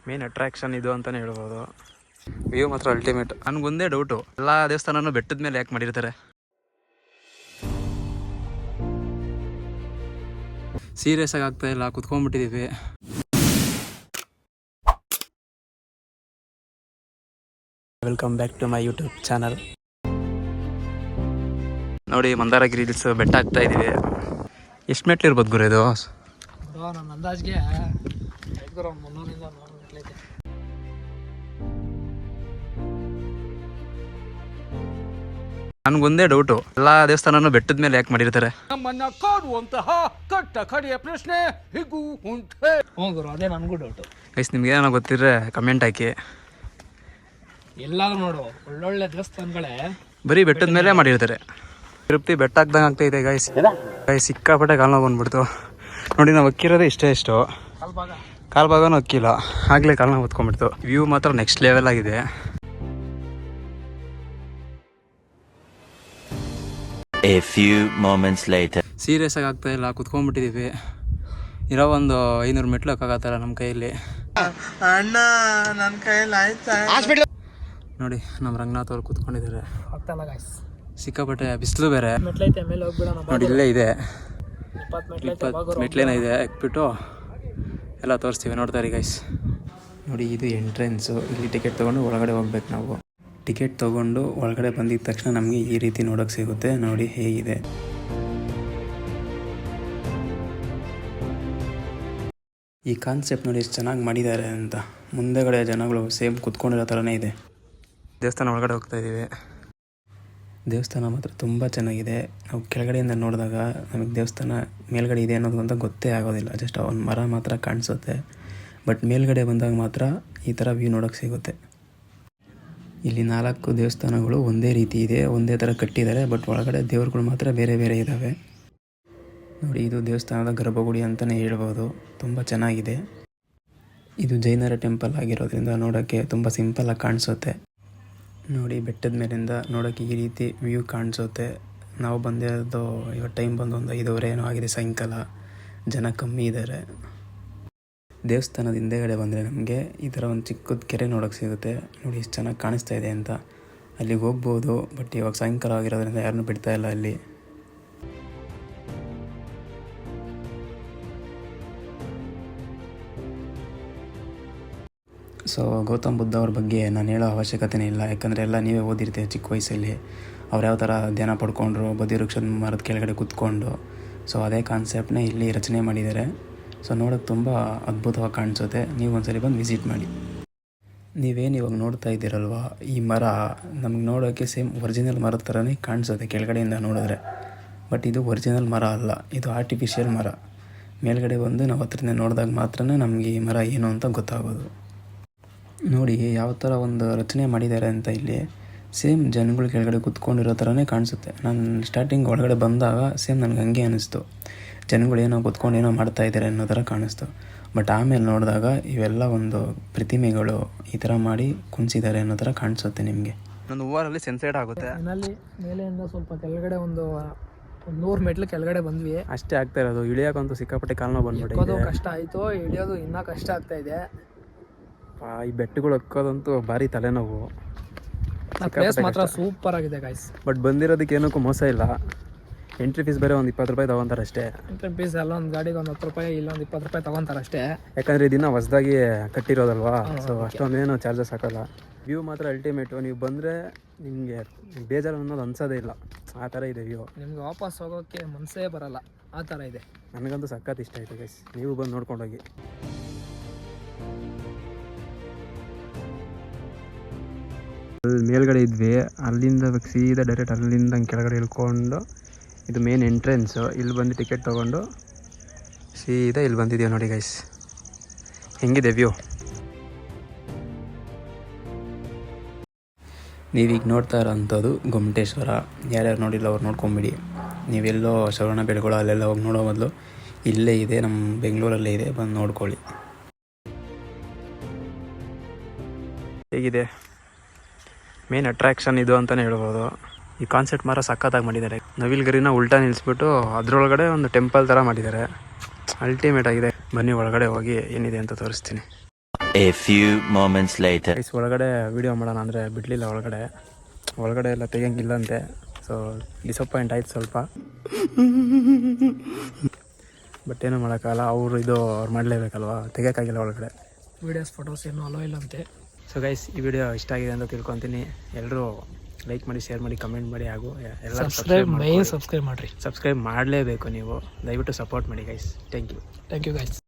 Main attraction ಇದು ಅಂತಲೇ ಹೇಳ್ಬೋದು. ವ್ಯೂ ಮಾತ್ರ ಅಲ್ಟಿಮೇಟ್. ನನಗೊಂದೇ ಡೌಟು, ಎಲ್ಲ ದೇವಸ್ಥಾನನೂ ಬೆಟ್ಟದ ಮೇಲೆ ಯಾಕೆ ಮಾಡಿರ್ತಾರೆ? ಸೀರಿಯಸ್ ಆಗಿ ಆಗ್ತಾ ಇಲ್ಲ, ಕುತ್ಕೊಂಡ್ಬಿಟ್ಟಿದ್ದೀವಿ. Welcome back to my YouTube channel. ನೋಡಿ, ಮಂದಾರಗಿರಿ ಹಿಲ್ಸ್ ಬೆಟ್ಟ ಆಗ್ತಾ ಇದೀವಿ. ಎಷ್ಟು ಮೆಟ್ಲು ಇರ್ಬೋದು ಗುರು ಇದು? ನನ್ನ ಅಂದಾಜ್ಗೆ 300 ಮೆಟ್ಲೈತೆ. ನನಗೊಂದೇ ಡೌಟು, ಎಲ್ಲ ದೇವಸ್ಥಾನನೂ ಬೆಟ್ಟದ ಮೇಲೆ ಯಾಕೆ ಮಾಡಿರ್ತಾರೆ? ನಮ್ಮನ್ನ ಕಾಡುವಂತಹ ಕಟ್ಟ ಕಡೆಯ ಪ್ರಶ್ನೆ ಹೀಗೂ ಉಂಟೆ. ಗುರು, ಅದೇ ನನಗೂ ಡೌಟು. ಗೈಸ್, ನಿಮ್ಗೆ ಏನೋ ಗೊತ್ತಿದ್ರೆ ಕಮೆಂಟ್ ಹಾಕಿ. ಎಲ್ಲಾದ್ರೂ ನೋಡು, ಒಳ್ಳೊಳ್ಳೆ ದೇವಸ್ಥಾನಗಳೇ ಬರೀ ಬೆಟ್ಟದ ಮೇಲೆ ಮಾಡಿರ್ತಾರೆ. ತಿರುಪತಿ ಬೆಟ್ಟ ಹಾಕ್ದಂಗೆ ಆಗ್ತಾ ಇದೆ ಗೈಸ್. ಸಿಕ್ಕಾಪಟ್ಟೆ ಕಾಲು ನೋವು ಬಂದ್ಬಿಡ್ತು. ನೋಡಿ, ನಾವು ಅಕ್ಕಿರೋದೇ ಇಷ್ಟು ಕಾಲು ಭಾಗನೂ ಅಕ್ಕಿಲ್ಲ, ಆಗಲೇ ಕಾಲು ನೋವು ಹೊತ್ಕೊಂಡ್ಬಿಡ್ತು. ವ್ಯೂ ಮಾತ್ರ ನೆಕ್ಸ್ಟ್ ಲೆವೆಲ್ ಆಗಿದೆ. A few moments later. Serious ಆಗಿ ಆಗ್ತಾ ಇಲ್ಲ, ಕುತ್ಕೊಂಡ್ಬಿಟ್ಟಿದ್ದೀವಿ. ಇರೋ ಒಂದು 500 ಮೆಟ್ಲು ಹಾಕಾಗತ್ತಲ್ಲ ನಮ್ಮ ಕೈಯಲ್ಲಿ. ಅಣ್ಣ, ನನ್ನ ಕೈಯಲ್ಲಿ ಆಯ್ತಾ? ನೋಡಿ, ನಮ್ಮ ರಂಗನಾಥ್ ಅವ್ರು ಕುತ್ಕೊಂಡಿದ್ದಾರೆ. ಆಗ್ತಲ್ಲ ಗಾಯ್ಸ್, ಸಿಕ್ಕಾಪಟ್ಟೆ ಬಿಸಿಲು ಬೇರೆ. ಮೆಟ್ಲೈತೆ, ಮೇಲೆ ಹೋಗ್ಬಿಡೋಣ. ನೋಡಿ, ಇಲ್ಲೇ ಇದೆ 20 ಮೆಟ್ಲೇನ ಇದೆ. ಹಾಕ್ಬಿಟ್ಟು ಎಲ್ಲ ತೋರಿಸ್ತೀವಿ, ನೋಡ್ತಾರೆ ಗೈಸ್. ನೋಡಿ, ಇದು ಎಂಟ್ರೆನ್ಸು. ಇಲ್ಲಿ ಟಿಕೆಟ್ ತೊಗೊಂಡು ಒಳಗಡೆ ಹೋಗ್ಬೇಕು ನಾವು. ಟಿಕೆಟ್ ತೊಗೊಂಡು ಒಳಗಡೆ ಬಂದಿದ ತಕ್ಷಣ ನಮಗೆ ಈ ರೀತಿ ನೋಡೋಕ್ಕೆ ಸಿಗುತ್ತೆ. ನೋಡಿ ಹೇಗಿದೆ. ಈ ಕಾನ್ಸೆಪ್ಟ್ ನೋಡಿ ಎಷ್ಟು ಚೆನ್ನಾಗಿ ಮಾಡಿದ್ದಾರೆ ಅಂತ. ಮುಂದೆಗಡೆ ಜನಗಳು ಸೇಮ್ ಕುತ್ಕೊಂಡಿರೋ ಥರನೇ ಇದೆ. ದೇವಸ್ಥಾನ ಒಳಗಡೆ ಹೋಗ್ತಾ ಇದ್ದೀವಿ. ದೇವಸ್ಥಾನ ಮಾತ್ರ ತುಂಬ ಚೆನ್ನಾಗಿದೆ. ನಾವು ಕೆಳಗಡೆಯಿಂದ ನೋಡಿದಾಗ ನಮಗೆ ದೇವಸ್ಥಾನ ಮೇಲ್ಗಡೆ ಇದೆ ಅನ್ನೋದು ಅಂತ ಗೊತ್ತೇ ಆಗೋದಿಲ್ಲ. ಜಸ್ಟ್ ಒಂದು ಮರ ಮಾತ್ರ ಕಾಣಿಸುತ್ತೆ. ಬಟ್ ಮೇಲ್ಗಡೆ ಬಂದಾಗ ಮಾತ್ರ ಈ ಥರ ವ್ಯೂ ನೋಡೋಕ್ಕೆ ಸಿಗುತ್ತೆ. ಇಲ್ಲಿ 4 ದೇವಸ್ಥಾನಗಳು ಒಂದೇ ರೀತಿ ಇದೆ, ಒಂದೇ ಥರ ಕಟ್ಟಿದ್ದಾರೆ. ಬಟ್ ಒಳಗಡೆ ದೇವರುಗಳು ಮಾತ್ರ ಬೇರೆ ಬೇರೆ ಇದ್ದಾವೆ. ನೋಡಿ, ಇದು ದೇವಸ್ಥಾನದ ಗರ್ಭಗುಡಿ ಅಂತಲೇ ಹೇಳ್ಬೋದು. ತುಂಬ ಚೆನ್ನಾಗಿದೆ. ಇದು ಜೈನರ ಟೆಂಪಲ್ ಆಗಿರೋದ್ರಿಂದ ನೋಡೋಕ್ಕೆ ತುಂಬ ಸಿಂಪಲಾಗಿ ಕಾಣಿಸುತ್ತೆ. ನೋಡಿ, ಬೆಟ್ಟದ ಮೇಲಿಂದ ನೋಡೋಕ್ಕೆ ಈ ರೀತಿ ವ್ಯೂ ಕಾಣಿಸುತ್ತೆ. ನಾವು ಬಂದಿರೋದು ಇವಾಗ ಟೈಮ್ ಬಂದು ಒಂದು 5:30 ಏನೋ ಆಗಿದೆ, ಸಾಯಂಕಾಲ. ಜನ ಕಮ್ಮಿ ಇದ್ದಾರೆ. ದೇವಸ್ಥಾನದ ಹಿಂದೆಗಡೆ ಬಂದರೆ ನಮಗೆ ಈ ಥರ ಒಂದು ಚಿಕ್ಕದ ಕೆರೆ ನೋಡೋಕ್ಕೆ ಸಿಗುತ್ತೆ. ನೋಡಿ ಎಷ್ಟು ಚೆನ್ನಾಗಿ ಕಾಣಿಸ್ತಾ ಇದೆ ಅಂತ. ಅಲ್ಲಿಗೆ ಹೋಗ್ಬೋದು, ಬಟ್ ಇವಾಗ ಸಾಯಂಕಾಲ ಆಗಿರೋದ್ರಿಂದ ಯಾರನ್ನೂ ಬಿಡ್ತಾ ಇಲ್ಲ ಅಲ್ಲಿ. ಸೊ ಗೌತಮ್ ಬುದ್ಧ ಅವ್ರ ಬಗ್ಗೆ ನಾನು ಹೇಳೋ ಅವಶ್ಯಕತೆನೇ ಇಲ್ಲ, ಯಾಕಂದರೆ ಎಲ್ಲ ನೀವೇ ಓದಿರ್ತೀವಿ ಚಿಕ್ಕ ವಯಸ್ಸಲ್ಲಿ. ಅವ್ರು ಯಾವ ಥರ ಧ್ಯಾನ ಪಡ್ಕೊಂಡ್ರು, ಬದಿ ವೃಕ್ಷದ ಮರದ ಕೆಳಗಡೆ ಕೂತ್ಕೊಂಡು. ಸೊ ಅದೇ ಕಾನ್ಸೆಪ್ಟನ್ನ ಇಲ್ಲಿ ರಚನೆ ಮಾಡಿದ್ದಾರೆ. ಸೊ ನೋಡೋಕ್ಕೆ ತುಂಬ ಅದ್ಭುತವಾಗಿ ಕಾಣಿಸುತ್ತೆ. ನೀವು ಒಂದ್ಸರಿ ಬಂದು ವಿಸಿಟ್ ಮಾಡಿ. ನೀವೇನು ಇವಾಗ ನೋಡ್ತಾ ಇದ್ದೀರಲ್ವ, ಈ ಮರ ನಮಗೆ ನೋಡೋಕ್ಕೆ ಸೇಮ್ ಒರಿಜಿನಲ್ ಮರದ ಥರನೇ ಕಾಣಿಸುತ್ತೆ ಕೆಳಗಡೆಯಿಂದ ನೋಡಿದ್ರೆ. ಬಟ್ ಇದು ಒರಿಜಿನಲ್ ಮರ ಅಲ್ಲ, ಇದು ಆರ್ಟಿಫಿಷಿಯಲ್ ಮರ. ಮೇಲ್ಗಡೆ ಬಂದು ನಾವು ಹತ್ರದಿಂದ ನೋಡಿದಾಗ ಮಾತ್ರ ನಮಗೆ ಈ ಮರ ಏನು ಅಂತ ಗೊತ್ತಾಗೋದು. ನೋಡಿ ಯಾವ ಥರ ಒಂದು ರಚನೆ ಮಾಡಿದ್ದಾರೆ ಅಂತ. ಇಲ್ಲಿ ಸೇಮ್ ಜನಗಳು ಕೆಳಗಡೆ ಕೂತ್ಕೊಂಡಿರೋ ಥರನೇ ಕಾಣಿಸುತ್ತೆ. ನಾನು ಸ್ಟಾರ್ಟಿಂಗ್ ಒಳಗಡೆ ಬಂದಾಗ ಸೇಮ್ ನನಗೆ ಹಂಗೆ ಅನ್ನಿಸ್ತು. ಜನಗಳು ಏನೋ ಕೂತ್ಕೊಂಡು ಏನೋ ಮಾಡ್ತಾಯಿದ್ದಾರೆ ಅನ್ನೋ ಥರ ಕಾಣಿಸ್ತು. ಬಟ್ ಆಮೇಲೆ ನೋಡಿದಾಗ ಇವೆಲ್ಲ ಒಂದು ಪ್ರತಿಮೆಗಳು ಈ ಥರ ಮಾಡಿ ಕುಣಿಸಿದ್ದಾರೆ ಅನ್ನೋ ಥರ ಕಾಣಿಸುತ್ತೆ ನಿಮಗೆ. ಒಂದು ಓವರಲ್ಲಿ ಸೆನ್ಸೇಟ್ ಆಗುತ್ತೆ. ಮೇಲೆಯಿಂದ ಸ್ವಲ್ಪ ಕೆಳಗಡೆ ಒಂದು 100 ಮೆಟ್ಲು ಕೆಳಗಡೆ ಬಂದ್ವಿ. ಅಷ್ಟೇ ಆಗ್ತಾ ಇರೋದು. ಇಳಿಯೋಕ್ಕಂತೂ ಸಿಕ್ಕಾಪಟ್ಟೆ ಕಾಲು ನೋವು ಬಂದ್ಬಿಟ್ಟು ಕಷ್ಟ ಆಯಿತು, ಇಳಿಯೋದು ಇನ್ನೂ ಕಷ್ಟ ಆಗ್ತಾ ಇದೆ. ಈ ಬೆಟ್ಟಗಳು ಹಕ್ಕೋದಂತೂ ಭಾರಿ ತಲೆನೋವು. ಪ್ಲೇಸ್ ಮಾತ್ರ ಸೂಪರ್ ಆಗಿದೆ ಗಾಯ್ಸ್. ಬಟ್ ಬಂದಿರೋದಕ್ಕೆ ಏನಕ್ಕೂ ಮೋಸ ಇಲ್ಲ. ಎಂಟ್ರಿ ಫೀಸ್ ಬೇರೆ ಒಂದು 20 ರೂಪಾಯಿ ತೊಗೊತಾರೆ ಅಷ್ಟೇ. ಎಂಟ್ರಿ ಫೀಸ್ ಎಲ್ಲ ಒಂದು ಗಾಡಿಗೆ ಒಂದು 10 ರೂಪಾಯಿ, ಇಲ್ಲೊಂದು 20 ರೂಪಾಯಿ ತೊಗೊತಾರೆ ಅಷ್ಟೇ. ಯಾಕಂದರೆ ಇದನ್ನು ಹೊಸದಾಗಿ ಕಟ್ಟಿರೋದಲ್ವಾ, ಸೊ ಅಷ್ಟೊಂದೇನು ಚಾರ್ಜಸ್ ಹಾಕೋಲ್ಲ. ವ್ಯೂ ಮಾತ್ರ ಅಲ್ಟಿಮೇಟು. ನೀವು ಬಂದರೆ ನಿಮಗೆ ಬೇಜಾರು ಅನ್ನೋದು ಅನ್ಸೋದೇ ಇಲ್ಲ, ಆ ಥರ ಇದೆ ವ್ಯೂ. ನಿಮ್ಗೆ ವಾಪಸ್ ಹೋಗೋಕ್ಕೆ ಮನಸ್ಸೇ ಬರೋಲ್ಲ, ಆ ಥರ ಇದೆ. ನನಗಂತೂ ಸಖತ್ ಇಷ್ಟ ಆಯಿತು ಗೈಸ್. ನೀವು ಬಂದು ನೋಡ್ಕೊಂಡೋಗಿ. ಅಲ್ಲಿ ಮೇಲ್ಗಡೆ ಇದ್ವಿ, ಅಲ್ಲಿಂದ ಸೀದಾ ಡೈರೆಕ್ಟ್ ಅಲ್ಲಿಂದ ಕೆಳಗಡೆ ಇಳ್ಕೊಂಡು ಇದು ಮೇನ್ ಎಂಟ್ರೆನ್ಸು. ಇಲ್ಲಿ ಬಂದು ಟಿಕೆಟ್ ತೊಗೊಂಡು ಸೀದಾ ಇಲ್ಲಿ ಬಂದಿದ್ದೀವಿ. ನೋಡಿ ಗೈಸ್ ಹೆಂಗಿದೆ ವ್ಯೂ. ನೀವೀಗ ನೋಡ್ತಾ ಇರೋಂಥದ್ದು ಗೊಮ್ಮಟೇಶ್ವರ. ಯಾರ್ಯಾರು ನೋಡಿಲ್ಲ ಅವ್ರು ನೋಡ್ಕೊಂಬಿಡಿ. ನೀವೆಲ್ಲೋ ಶ್ರವಣ ಬೆಳಗೊಳ ಅಲ್ಲೆಲ್ಲ ಹೋಗಿ ನೋಡೋ ಬದಲು ಇಲ್ಲೇ ಇದೆ, ನಮ್ಮ ಬೆಂಗಳೂರಲ್ಲೇ ಇದೆ, ಬಂದು ನೋಡ್ಕೊಳ್ಳಿ. ಹೇಗಿದೆ ಮೇನ್ ಅಟ್ರಾಕ್ಷನ್ ಇದು ಅಂತಲೇ ಹೇಳ್ಬೋದು. ಈ ಕಾನ್ಸೆಪ್ಟ್ ಮಾತ್ರ ಸಖತ್ತಾಗಿ ಮಾಡಿದ್ದಾರೆ. ನವಿಲ್ಗರಿನ ಉಲ್ಟಾ ನಿಲ್ಲಿಸ್ಬಿಟ್ಟು ಅದರೊಳಗಡೆ ಒಂದು ಟೆಂಪಲ್ ಥರ ಮಾಡಿದ್ದಾರೆ. ಅಲ್ಟಿಮೇಟ್ ಆಗಿದೆ. ಬನ್ನಿ ಒಳಗಡೆ ಹೋಗಿ ಏನಿದೆ ಅಂತ ತೋರಿಸ್ತೀನಿ. A few moments later. Guys ಒಳಗಡೆ ವೀಡಿಯೋ ಮಾಡೋಣ ಅಂದರೆ ಬಿಡಲಿಲ್ಲ. ಒಳಗಡೆ ಎಲ್ಲ ತೆಗಿಯಂಗಿಲ್ಲಂತೆ. ಸೊ ಡಿಸಪಾಯಿಂಟ್ ಆಯ್ತು ಸ್ವಲ್ಪ. ಬಟ್ ಏನೂ ಮಾಡೋಕ್ಕಾಗಲ್ಲ. ಅವ್ರು ಮಾಡಲೇಬೇಕಲ್ವಾ, ತೆಗಿಯೋಕ್ಕಾಗಿಲ್ಲ ಒಳಗಡೆ. ವೀಡಿಯೋಸ್ ಫೋಟೋಸ್ ಏನೂ ಅಲೋ ಇಲ್ಲ ಅಂತೆ. ಸೊ ಗೈಸ್ ಈ ವಿಡಿಯೋ ಇಷ್ಟ ಆಗಿದೆ ಅಂತ ತಿಳ್ಕೊತೀನಿ. ಎಲ್ಲರೂ ಲೈಕ್ ಮಾಡಿ, ಶೇರ್ ಮಾಡಿ, ಕಮೆಂಟ್ ಮಾಡಿ, ಹಾಗೂ ಎಲ್ಲ ಸಬ್ಸ್ಕ್ರೈಬ್ ಮಾಡಿರಿ. ಸಬ್ಸ್ಕ್ರೈಬ್ ಮಾಡಲೇಬೇಕು ನೀವು. ದಯವಿಟ್ಟು ಸಪೋರ್ಟ್ ಮಾಡಿ ಗೈಸ್. Thank you guys.